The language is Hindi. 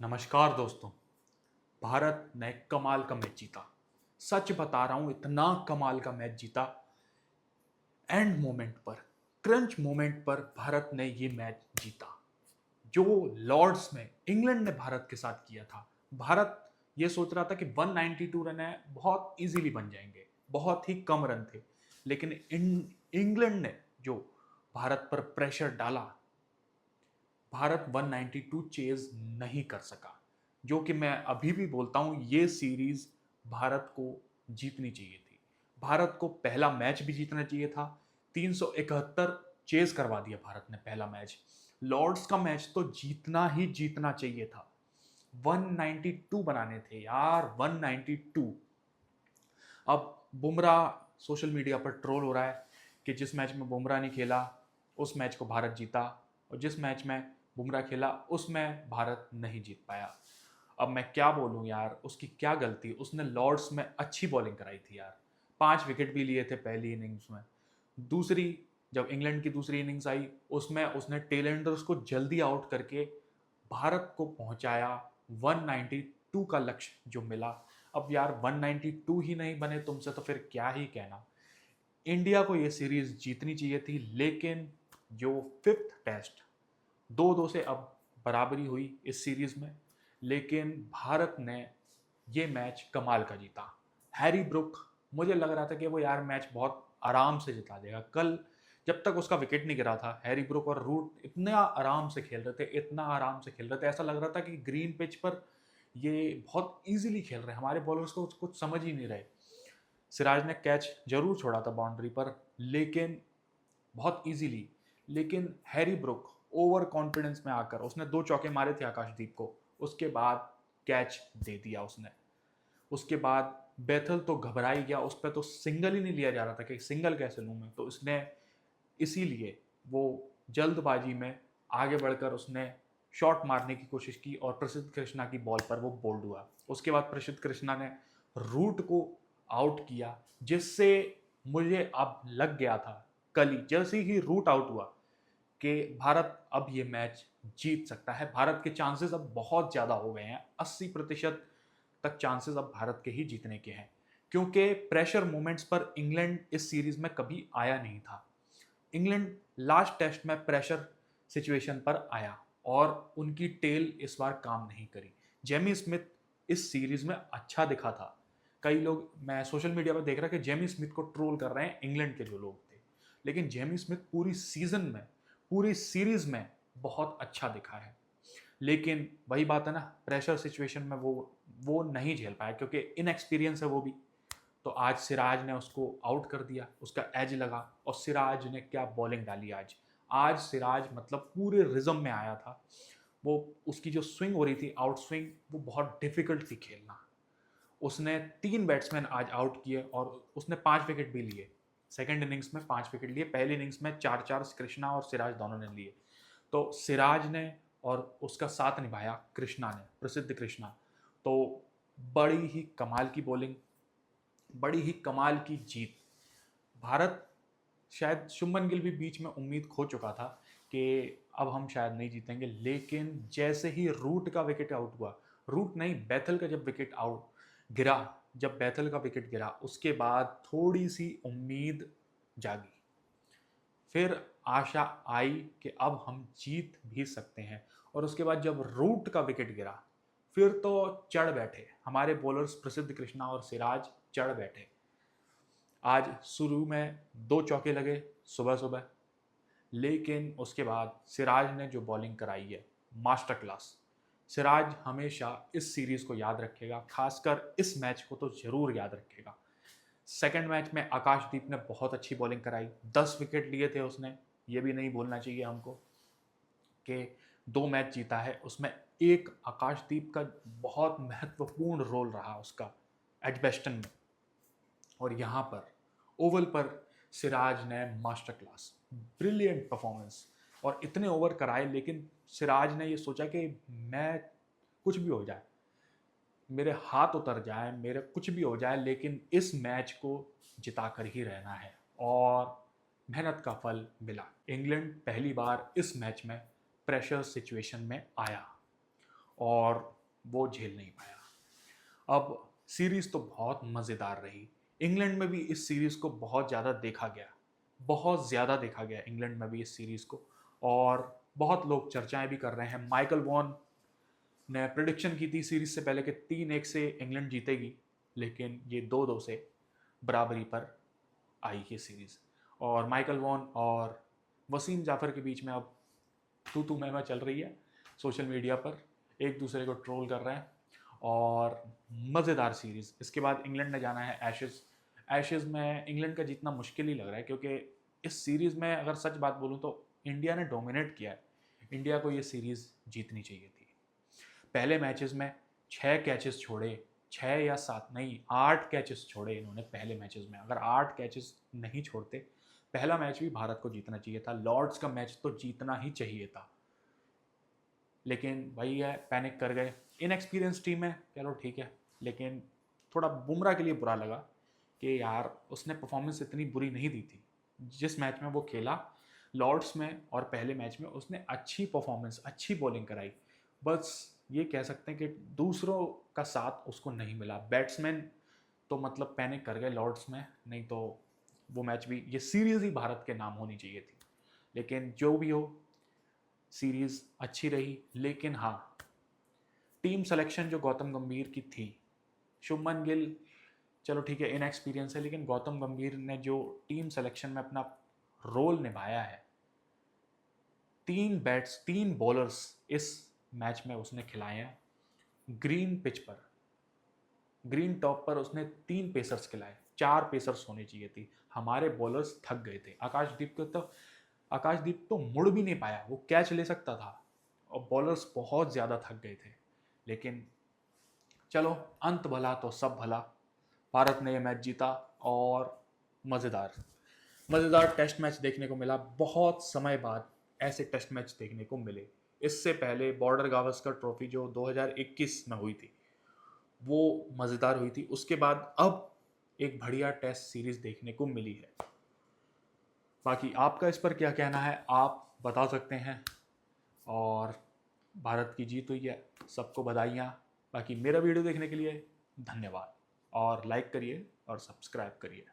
नमस्कार दोस्तों। भारत ने कमाल का मैच जीता। सच बता रहा हूं, इतना कमाल का मैच जीता। एंड मोमेंट पर, क्रंच मोमेंट पर भारत ने ये मैच जीता। जो लॉर्ड्स में इंग्लैंड ने भारत के साथ किया था, भारत ये सोच रहा था कि 192 रन है, बहुत इजीली बन जाएंगे, बहुत ही कम रन थे। लेकिन इंग्लैंड ने जो भारत पर प्रेशर डाला, भारत 192 चेज नहीं कर सका। जो कि मैं अभी भी बोलता हूं, ये सीरीज भारत को जीतनी चाहिए थी। भारत को पहला मैच भी जीतना चाहिए था। 371 चेज करवा दिया भारत ने पहला मैच। लॉर्ड्स का मैच तो जीतना ही जीतना चाहिए था। 192 बनाने थे यार, 192। अब बुमराह सोशल मीडिया पर ट्रोल हो रहा है कि जिस मैच में बुमराह नहीं खेला उस मैच को भारत जीता, और जिस मैच में बुमराह खेला उसमें भारत नहीं जीत पाया। अब मैं क्या बोलूं यार, उसकी क्या गलती, उसने लॉर्ड्स में अच्छी बॉलिंग कराई थी यार। 5 विकेट भी लिए थे पहली इनिंग्स में। दूसरी, जब इंग्लैंड की दूसरी इनिंग्स आई उसमें उसने टेलेंडर्स को जल्दी आउट करके भारत को पहुंचाया 192 का लक्ष्य जो मिला। अब यार 192 ही नहीं बने तुमसे तो फिर क्या ही कहना। इंडिया को ये सीरीज जीतनी चाहिए थी, लेकिन जो फिफ्थ टेस्ट 2-2 से अब बराबरी हुई इस सीरीज में। लेकिन भारत ने ये मैच कमाल का जीता। हैरी ब्रुक, मुझे लग रहा था कि वो यार मैच बहुत आराम से जिता देगा। कल जब तक उसका विकेट नहीं गिरा था, हैरी ब्रुक और रूट इतना आराम से खेल रहे थे, इतना आराम से खेल रहे थे, ऐसा लग रहा था कि ग्रीन पिच पर ये बहुत इजीली खेल रहे हैं, हमारे बॉलर्स को कुछ समझ ही नहीं रहे। सिराज ने कैच जरूर छोड़ा था बाउंड्री पर, लेकिन बहुत इजीली। लेकिन हैरी ब्रुक ओवर कॉन्फिडेंस में आकर उसने 2 चौके मारे थे आकाशदीप को, उसके बाद कैच दे दिया उसने। उसके बाद बेथल तो घबरा ही गया, उस पर तो सिंगल ही नहीं लिया जा रहा था कि सिंगल कैसे लूँ मैं, तो इसने इसीलिए वो जल्दबाजी में आगे बढ़कर उसने शॉट मारने की कोशिश की और प्रसिद्ध कृष्णा की बॉल पर वो बोल्ड हुआ। उसके बाद प्रसिद्ध कृष्णा ने रूट को आउट किया, जिससे मुझे अब लग गया था कल ही जैसे ही रूट आउट हुआ कि भारत अब ये मैच जीत सकता है। भारत के चांसेस अब बहुत ज़्यादा हो गए हैं, 80% तक चांसेस अब भारत के ही जीतने के हैं, क्योंकि प्रेशर मोमेंट्स पर इंग्लैंड इस सीरीज में कभी आया नहीं था। इंग्लैंड लास्ट टेस्ट में प्रेशर सिचुएशन पर आया और उनकी टेल इस बार काम नहीं करी। जेमी स्मिथ इस सीरीज में अच्छा दिखा था। कई लोग, मैं सोशल मीडिया पर देख रहा कि जेमी स्मिथ को ट्रोल कर रहे हैं इंग्लैंड के जो लोग थे, लेकिन जेमी स्मिथ पूरी सीजन में, पूरी सीरीज में बहुत अच्छा दिखा है। लेकिन वही बात है ना, प्रेशर सिचुएशन में वो नहीं झेल पाया क्योंकि इनएक्सपीरियंस है वो भी। तो आज सिराज ने उसको आउट कर दिया, उसका एज लगा, और सिराज ने क्या बॉलिंग डाली आज। आज सिराज मतलब पूरे रिज्म में आया था। वो उसकी जो स्विंग हो रही थी, आउट स्विंग, वो बहुत डिफिकल्ट थी खेलना। उसने 3 बैट्समैन आज आउट किए और उसने 5 विकेट भी लिए। सेकेंड इनिंग्स में 5 विकेट लिए, पहली इनिंग्स में 4-4 कृष्णा और सिराज दोनों ने लिए। तो सिराज ने और उसका साथ निभाया कृष्णा ने, प्रसिद्ध कृष्णा। तो बड़ी ही कमाल की बॉलिंग, बड़ी ही कमाल की जीत। भारत, शायद शुभमन गिल भी बीच में उम्मीद खो चुका था कि अब हम शायद नहीं जीतेंगे, लेकिन जैसे ही रूट का विकेट आउट हुआ, रूट नहीं, बैथल का जब विकेट आउट गिरा, जब बैथल का विकेट गिरा उसके बाद थोड़ी सी उम्मीद जागी। फिर आशा आई कि अब हम जीत भी सकते हैं। और उसके बाद जब रूट का विकेट गिरा, फिर तो चढ़ बैठे हमारे बॉलर्स प्रसिद्ध कृष्णा और सिराज, चढ़ बैठे। आज शुरू में 2 चौके लगे सुबह सुबह, लेकिन उसके बाद सिराज ने जो बॉलिंग कराई है, मास्टर क्लास। सिराज हमेशा इस सीरीज को याद रखेगा, खासकर इस मैच को तो जरूर याद रखेगा। सेकंड मैच में आकाशदीप ने बहुत अच्छी बॉलिंग कराई, 10 विकेट लिए थे उसने। ये भी नहीं भूलना चाहिए हमको कि 2 मैच जीता है उसमें एक आकाशदीप का बहुत महत्वपूर्ण रोल रहा उसका एडबेस्टन में। और यहाँ पर ओवल पर सिराज ने मास्टर क्लास, ब्रिलियंट परफॉर्मेंस, और इतने ओवर कराए। लेकिन सिराज ने ये सोचा कि मैं, कुछ भी हो जाए, मेरे हाथ उतर जाए, मेरे कुछ भी हो जाए, लेकिन इस मैच को जिता कर ही रहना है। और मेहनत का फल मिला। इंग्लैंड पहली बार इस मैच में प्रेशर सिचुएशन में आया और वो झेल नहीं पाया। अब सीरीज तो बहुत मज़ेदार रही। इंग्लैंड में भी इस सीरीज को बहुत ज़्यादा देखा गया, बहुत ज़्यादा देखा गया इंग्लैंड में भी इस सीरीज को, और बहुत लोग चर्चाएं भी कर रहे हैं। माइकल वॉन ने प्रिडिक्शन की थी सीरीज से पहले कि 3-1 से इंग्लैंड जीतेगी, लेकिन ये 2-2 से बराबरी पर आई ये सीरीज। और माइकल वॉन और वसीम जाफर के बीच में अब तू मैं चल रही है सोशल मीडिया पर, एक दूसरे को ट्रोल कर रहे हैं, और मज़ेदार सीरीज़। इसके बाद इंग्लैंड ने जाना है एशेज़। एशेज़ में इंग्लैंड का जीतना मुश्किल ही लग रहा है, क्योंकि इस सीरीज़ में अगर सच बात बोलूँ तो इंडिया ने डोमिनेट किया है। इंडिया को ये सीरीज़ जीतनी चाहिए थी। पहले मैचेस में 6 कैचेस छोड़े, 6 या 7 नहीं, 8 कैचेस छोड़े इन्होंने पहले मैचेस में। अगर 8 कैचेस नहीं छोड़ते, पहला मैच भी भारत को जीतना चाहिए था। लॉर्ड्स का मैच तो जीतना ही चाहिए था, लेकिन वही है, पैनिक कर गए। इनएक्सपीरियंस टीम है, चलो ठीक है, लेकिन थोड़ा बुमराह के लिए बुरा लगा कि यार उसने परफॉर्मेंस इतनी बुरी नहीं दी थी। जिस मैच में वो खेला लॉर्ड्स में और पहले मैच में, उसने अच्छी परफॉर्मेंस, अच्छी बॉलिंग कराई। बस ये कह सकते हैं कि दूसरों का साथ उसको नहीं मिला। बैट्समैन तो मतलब पैनिक कर गए लॉर्ड्स में, नहीं तो वो मैच भी, ये सीरीज ही भारत के नाम होनी चाहिए थी। लेकिन जो भी हो, सीरीज अच्छी रही। लेकिन हाँ, टीम सिलेक्शन जो गौतम गंभीर की थी, शुभमन गिल चलो ठीक है इनएक्सपीरियंस है, लेकिन गौतम गंभीर ने जो टीम सिलेक्शन में अपना रोल निभाया है, 3 बॉलर्स इस मैच में उसने खिलाए हैं। ग्रीन पिच पर, ग्रीन टॉप पर उसने 3 पेसर्स खिलाए, 4 पेसर्स होने चाहिए थी। हमारे बॉलर्स थक गए थे। आकाशदीप तो मुड़ भी नहीं पाया, वो कैच ले सकता था, और बॉलर्स बहुत ज़्यादा थक गए थे। लेकिन चलो, अंत भला तो सब भला, भारत ने ये मैच जीता, और मज़ेदार मज़ेदार टेस्ट मैच देखने को मिला। बहुत समय बाद ऐसे टेस्ट मैच देखने को मिले। इससे पहले बॉर्डर गावस्कर ट्रॉफी जो 2021 में हुई थी, वो मज़ेदार हुई थी। उसके बाद अब एक बढ़िया टेस्ट सीरीज देखने को मिली है। बाकी आपका इस पर क्या कहना है, आप बता सकते हैं। और भारत की जीत हुई है, सबको बधाइयाँ। बाकी मेरा वीडियो देखने के लिए धन्यवाद, और लाइक करिए और सब्सक्राइब करिए।